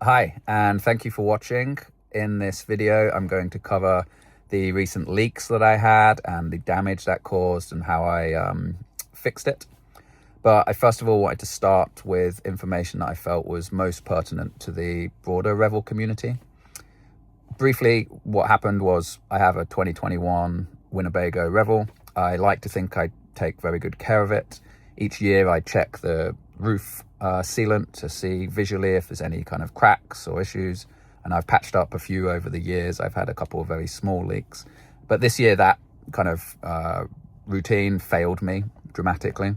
Hi, and thank you for watching. In this video, I'm going to cover the recent leaks that I had and the damage that caused and how I fixed it. But I first of all wanted to start with information that I felt was most pertinent to the broader Revel community. Briefly, what happened was I have a 2021 Winnebago Revel. I like to think I take very good care of it. Each year I check the roof sealant to see visually if there's any kind of cracks or issues. And I've patched up a few over the years. I've had a couple of very small leaks. But this year that kind of routine failed me dramatically.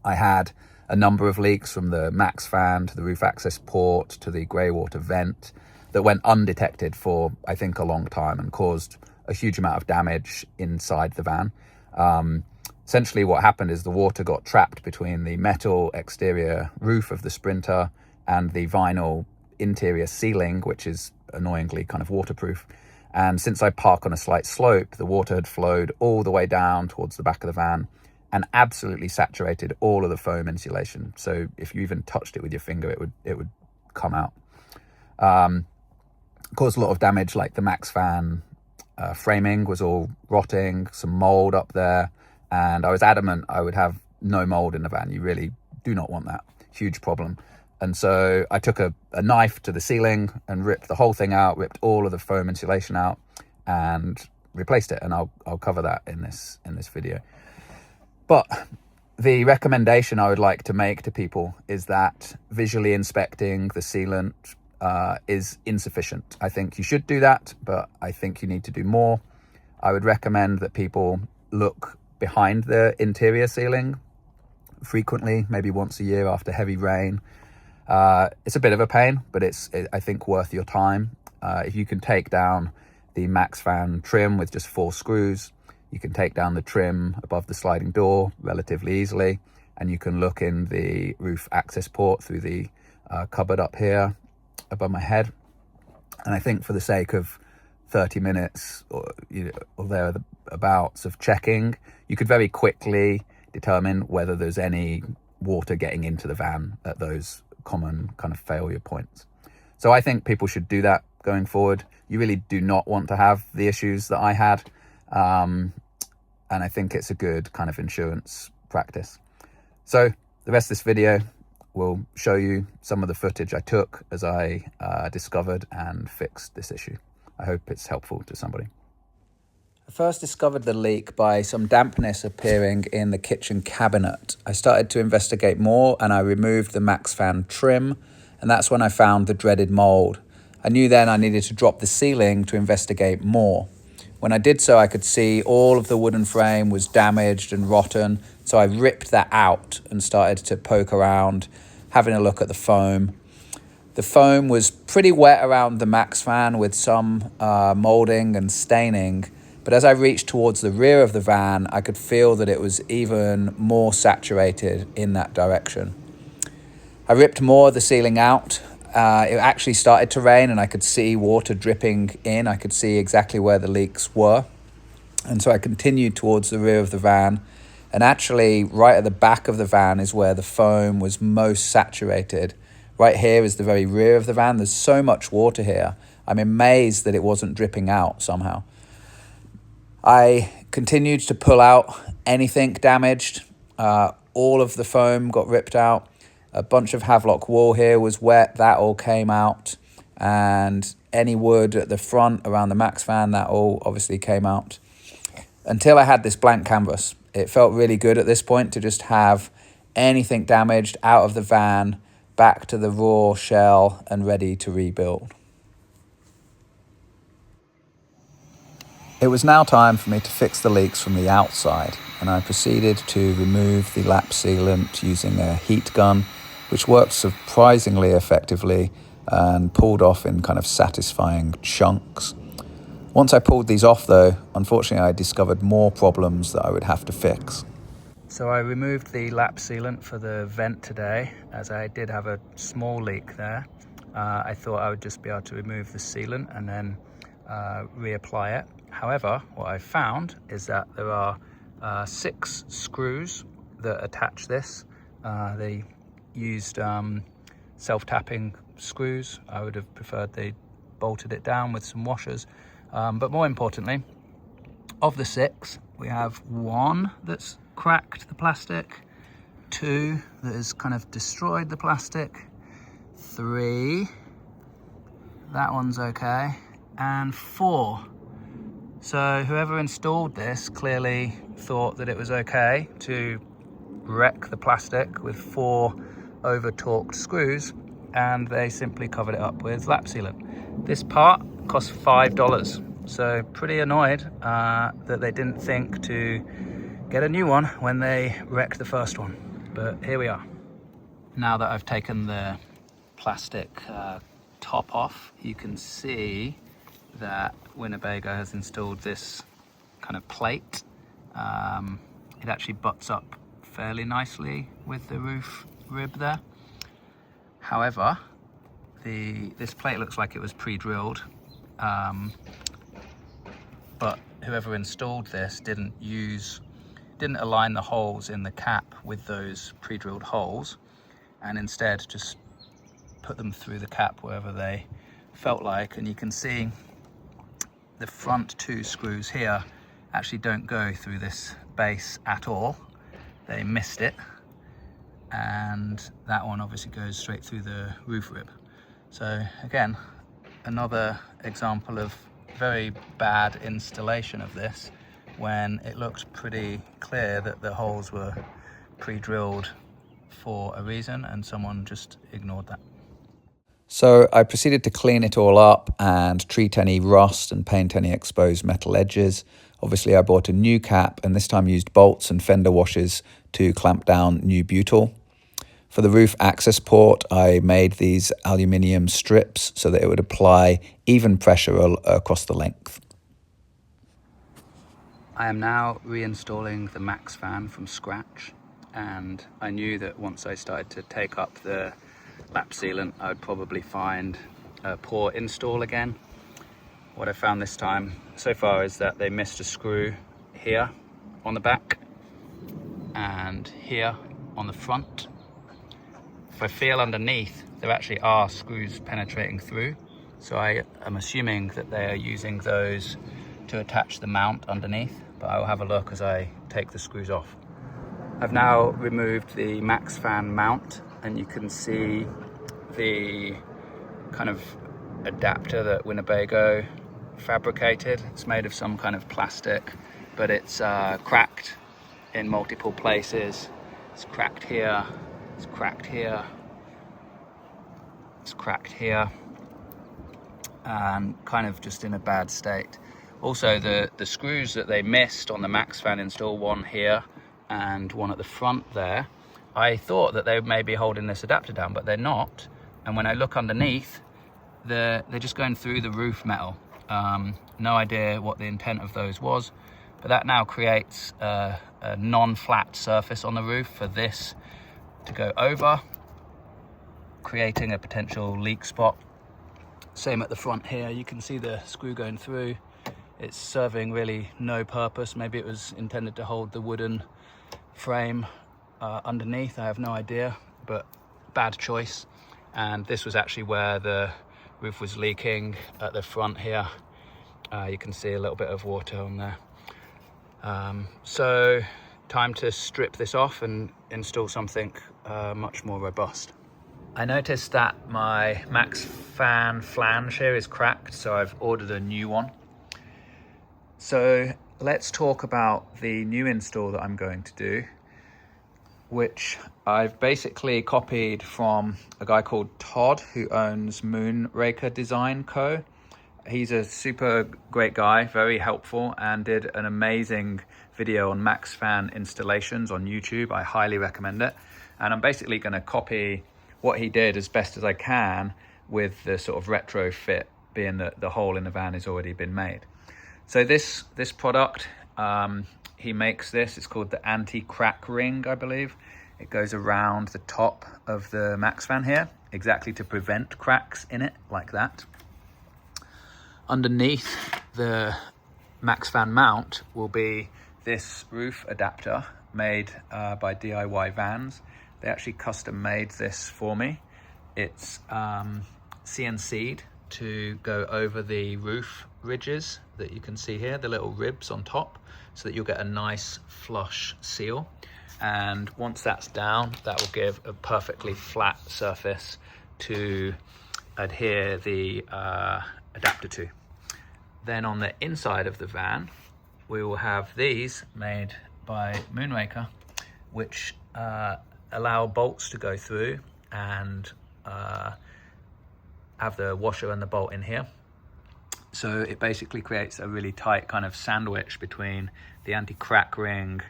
I had a number of leaks from the max fan to the roof access port to the grey water vent that went undetected for, I think, a long time and caused a huge amount of damage inside the van. Essentially what happened is the water got trapped between the metal exterior roof of the Sprinter and the vinyl interior ceiling, which is annoyingly kind of waterproof. And since I park on a slight slope, the water had flowed all the way down towards the back of the van and absolutely saturated all of the foam insulation. So if you even touched it with your finger, it would come out. Caused a lot of damage, like the max fan framing was all rotting, some mold up there. And I was adamant I would have no mold in the van. You really do not want that. Huge problem. And so I took a knife to the ceiling and ripped the whole thing out, ripped all of the foam insulation out and replaced it. And I'll cover that in this video. But the recommendation I would like to make to people is that visually inspecting the sealant is insufficient. I think you should do that, but I think you need to do more. I would recommend that people look behind the interior ceiling frequently, maybe once a year after heavy rain. It's a bit of a pain, but it's I think worth your time. If you can take down the max fan trim with just 4 screws, you can take down the trim above the sliding door relatively easily, and you can look in the roof access port through the cupboard up here above my head. And I think for the sake of 30 minutes or thereabouts of checking, you could very quickly determine whether there's any water getting into the van at those common kind of failure points. So I think people should do that going forward. You really do not want to have the issues that I had. And I think it's a good kind of insurance practice. So the rest of this video will show you some of the footage I took as I discovered and fixed this issue. I hope it's helpful to somebody. I first discovered the leak by some dampness appearing in the kitchen cabinet. I started to investigate more and I removed the max fan trim, and that's when I found the dreaded mold. I knew then I needed to drop the ceiling to investigate more. When I did so, I could see all of the wooden frame was damaged and rotten, so I ripped that out and started to poke around, having a look at the foam. The foam was pretty wet around the max fan with some molding and staining, but as I reached towards the rear of the van, I could feel that it was even more saturated in that direction. I ripped more of the ceiling out. It actually started to rain and I could see water dripping in. I could see exactly where the leaks were. And so I continued towards the rear of the van. And actually, right at the back of the van is where the foam was most saturated. Right here is the very rear of the van. There's so much water here. I'm amazed that it wasn't dripping out somehow. I continued to pull out anything damaged. All of the foam got ripped out. A bunch of Havelock wall here was wet. That all came out. And any wood at the front around the max fan, that all obviously came out. Until I had this blank canvas. It felt really good at this point to just have anything damaged out of the van, back to the raw shell and ready to rebuild. It was now time for me to fix the leaks from the outside, and I proceeded to remove the lap sealant using a heat gun, which worked surprisingly effectively and pulled off in kind of satisfying chunks. Once I pulled these off though, unfortunately I discovered more problems that I would have to fix. So I removed the lap sealant for the vent today, as I did have a small leak there. I thought I would just be able to remove the sealant and then reapply it. However, what I found is that there are 6 screws that attach this. They used self-tapping screws. I would have preferred they bolted it down with some washers. But more importantly, of the 6, we have 1 that's cracked the plastic, 2 that has kind of destroyed the plastic, 3, that one's okay, and 4. So whoever installed this clearly thought that it was okay to wreck the plastic with 4 over-torqued screws, and they simply covered it up with lap sealant. This part cost $5, so pretty annoyed that they didn't think to get a new one when they wrecked the first one. But here we are. Now that I've taken the plastic top off, you can see that Winnebago has installed this kind of plate. It actually butts up fairly nicely with the roof rib there. However, this plate looks like it was pre-drilled, but whoever installed this didn't align the holes in the cap with those pre-drilled holes, and instead just put them through the cap wherever they felt like. And you can see the front 2 screws here actually don't go through this base at all. They missed it, and that one obviously goes straight through the roof rib. So again, another example of very bad installation of this, when it looked pretty clear that the holes were pre-drilled for a reason and someone just ignored that. So I proceeded to clean it all up and treat any rust and paint any exposed metal edges. Obviously I bought a new cap, and this time used bolts and fender washers to clamp down new butyl. For the roof access port, I made these aluminium strips so that it would apply even pressure across the length. I am now reinstalling the Max fan from scratch, and I knew that once I started to take up the lap sealant, I would probably find a poor install again. What I found this time so far is that they missed a screw here on the back and here on the front. If I feel underneath, there actually are screws penetrating through, so I am assuming that they are using those to attach the mount underneath, but I will have a look as I take the screws off. I've now removed the Max fan mount, and you can see the kind of adapter that Winnebago fabricated. It's made of some kind of plastic, but it's cracked in multiple places. It's cracked here, it's cracked here, it's cracked here, and kind of just in a bad state. Also, the screws that they missed on the Max fan install, one here and one at the front there, I thought that they may be holding this adapter down, but they're not. And when I look underneath, they're just going through the roof metal. No idea what the intent of those was, but that now creates a non-flat surface on the roof for this to go over, creating a potential leak spot. Same at the front here, you can see the screw going through. It's serving really no purpose. Maybe it was intended to hold the wooden frame underneath, I have no idea, but bad choice. And this was actually where the roof was leaking at the front here. You can see a little bit of water on there. So time to strip this off and install something much more robust. I noticed that my Max fan flange here is cracked, so I've ordered a new one. So let's talk about the new install that I'm going to do, which I've basically copied from a guy called Todd, who owns Moonraker Design Co. He's a super great guy, very helpful, and did an amazing video on Max fan installations on YouTube. I highly recommend it. And I'm basically going to copy what he did as best as I can, with the sort of retrofit being that the hole in the van has already been made. So this product, he makes this. It's called the anti-crack ring, I believe. It goes around the top of the Max fan here, exactly to prevent cracks in it, like that. Underneath the Max fan mount will be this roof adapter made by DIY Vans. They actually custom made this for me It's CNC'd to go over the roof ridges that you can see here, the little ribs on top, so that you'll get a nice flush seal. And once that's down, that will give a perfectly flat surface to adhere the adapter to. Then on the inside of the van, we will have these made by Moonraker, which allow bolts to go through and have the washer and the bolt in here. So it basically creates a really tight kind of sandwich between the anti-crack ring,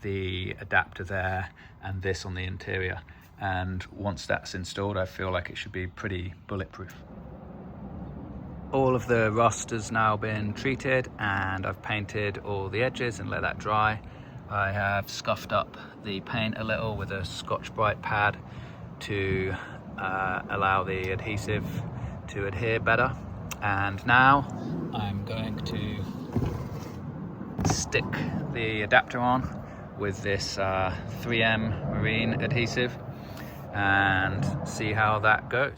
the adapter there, and this on the interior. And once that's installed, I feel like it should be pretty bulletproof. All of the rust has now been treated, and I've painted all the edges and let that dry. I have scuffed up the paint a little with a Scotch-Brite pad to allow the adhesive to adhere better. And now I'm going to stick the adapter on with this 3M marine adhesive and see how that goes.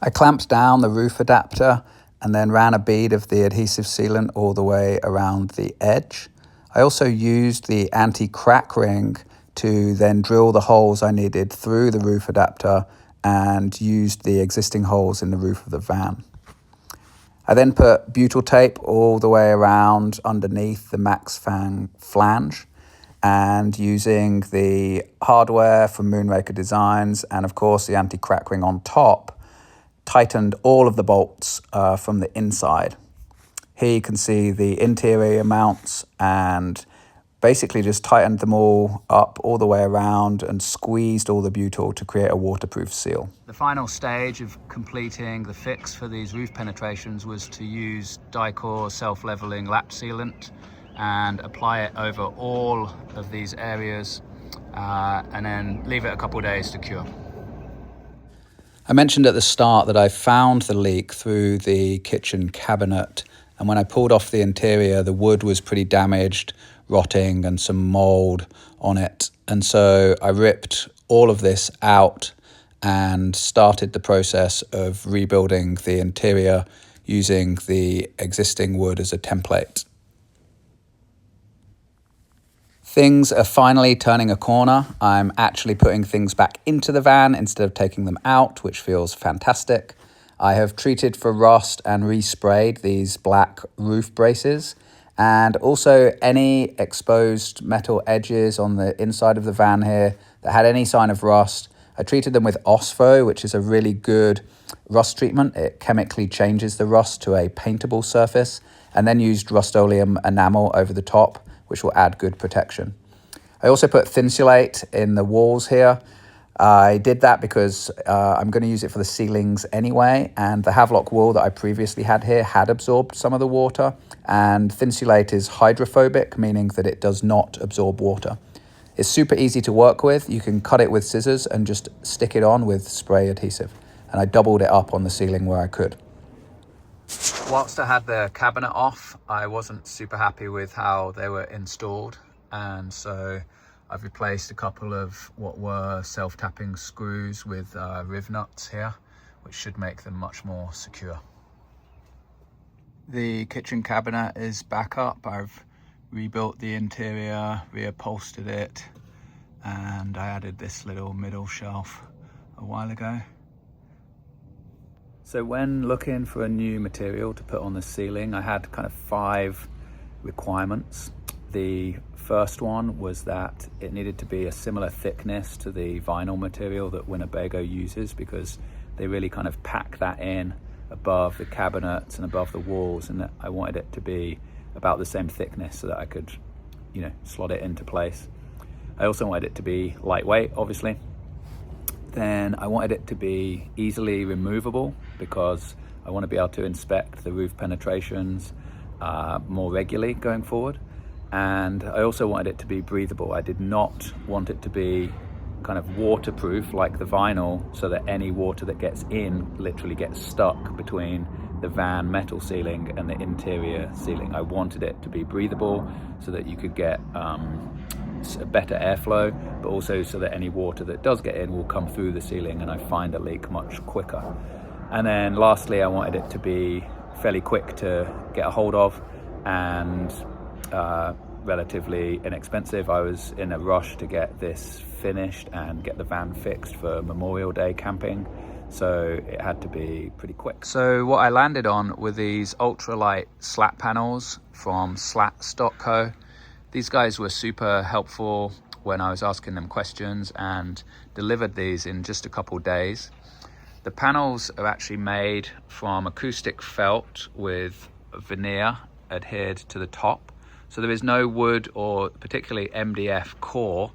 I clamped down the roof adapter and then ran a bead of the adhesive sealant all the way around the edge. I also used the anti-crack ring to then drill the holes I needed through the roof adapter and used the existing holes in the roof of the van. I then put butyl tape all the way around underneath the Max Fan flange, and using the hardware from Moonraker Designs and of course the anti-crack ring on top, tightened all of the bolts from the inside. Here you can see the interior mounts, and basically just tightened them all up all the way around and squeezed all the butyl to create a waterproof seal. The final stage of completing the fix for these roof penetrations was to use Dicor self-leveling lap sealant and apply it over all of these areas and then leave it a couple of days to cure. I mentioned at the start that I found the leak through the kitchen cabinet, and when I pulled off the interior, the wood was pretty damaged, rotting, and some mold on it. And so I ripped all of this out and started the process of rebuilding the interior using the existing wood as a template. Things are finally turning a corner. I'm actually putting things back into the van instead of taking them out, which feels fantastic. I have treated for rust and resprayed these black roof braces, and also any exposed metal edges on the inside of the van here that had any sign of rust. I treated them with Osfo, which is a really good rust treatment. It chemically changes the rust to a paintable surface, and then used Rust-Oleum enamel over the top, which will add good protection. I also put Thinsulate in the walls here. I did that because I'm going to use it for the ceilings anyway, and the Havelock wool that I previously had here had absorbed some of the water, and Thinsulate is hydrophobic, meaning that it does not absorb water. It's super easy to work with. You can cut it with scissors and just stick it on with spray adhesive, and I doubled it up on the ceiling where I could. Whilst I had the cabinet off, I wasn't super happy with how they were installed, and so I've replaced a couple of what were self-tapping screws with riv nuts here, which should make them much more secure. The kitchen cabinet is back up. I've rebuilt the interior, reupholstered it, and I added this little middle shelf a while ago. So when looking for a new material to put on the ceiling, I had kind of 5 requirements. The first one was that it needed to be a similar thickness to the vinyl material that Winnebago uses, because they really kind of pack that in above the cabinets and above the walls, and I wanted it to be about the same thickness so that I could, slot it into place. I also wanted it to be lightweight, obviously. Then I wanted it to be easily removable, because I want to be able to inspect the roof penetrations more regularly going forward. And I also wanted it to be breathable. I did not want it to be kind of waterproof like the vinyl, so that any water that gets in literally gets stuck between the van metal ceiling and the interior ceiling. I wanted it to be breathable so that you could get better airflow, but also so that any water that does get in will come through the ceiling and I find a leak much quicker. And then lastly, I wanted it to be fairly quick to get a hold of and relatively inexpensive. I was in a rush to get this finished and get the van fixed for Memorial Day camping, so it had to be pretty quick. So what I landed on were these ultralight slat panels from Slat.co. These guys were super helpful when I was asking them questions and delivered these in just a couple days. The panels are actually made from acoustic felt with veneer adhered to the top. So there is no wood or particularly MDF core.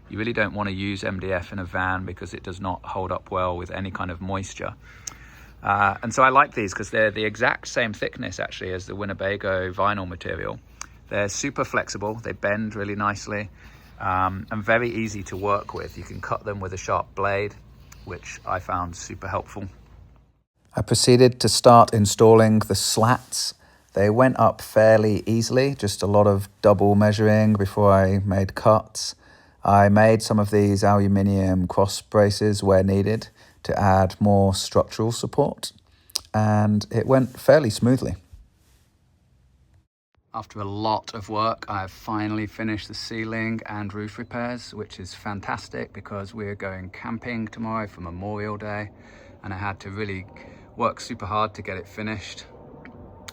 You really don't want to use MDF in a van because it does not hold up well with any kind of moisture. And so I like these because they're the exact same thickness actually as the Winnebago vinyl material. They're super flexible, they bend really nicely, and very easy to work with. You can cut them with a sharp blade, which I found super helpful. I proceeded to start installing the slats. They went up fairly easily, just a lot of double measuring before I made cuts. I made some of these aluminium cross braces where needed to add more structural support, and it went fairly smoothly. After a lot of work, I have finally finished the ceiling and roof repairs, which is fantastic because we're going camping tomorrow for Memorial Day, and I had to really work super hard to get it finished.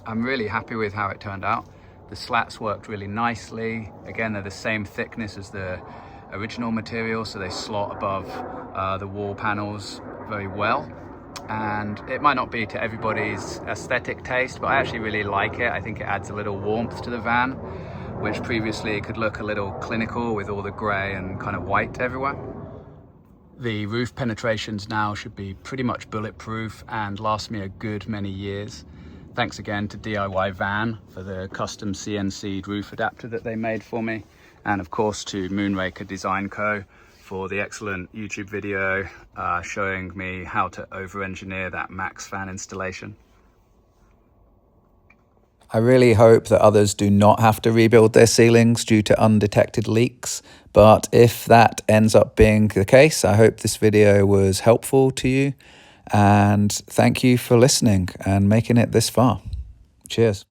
I'm really happy with how it turned out. The slats worked really nicely. Again, they're the same thickness as the original material, so they slot above the wall panels very well. And it might not be to everybody's aesthetic taste, but I actually really like it. I think it adds a little warmth to the van, which previously could look a little clinical with all the grey and kind of white everywhere. The roof penetrations now should be pretty much bulletproof and last me a good many years. Thanks again to DIY Van for the custom CNC'd roof adapter that they made for me. And of course to Moonraker Design Co. for the excellent YouTube video showing me how to over-engineer that Max fan installation. I really hope that others do not have to rebuild their ceilings due to undetected leaks, but if that ends up being the case, I hope this video was helpful to you, and thank you for listening and making it this far. Cheers.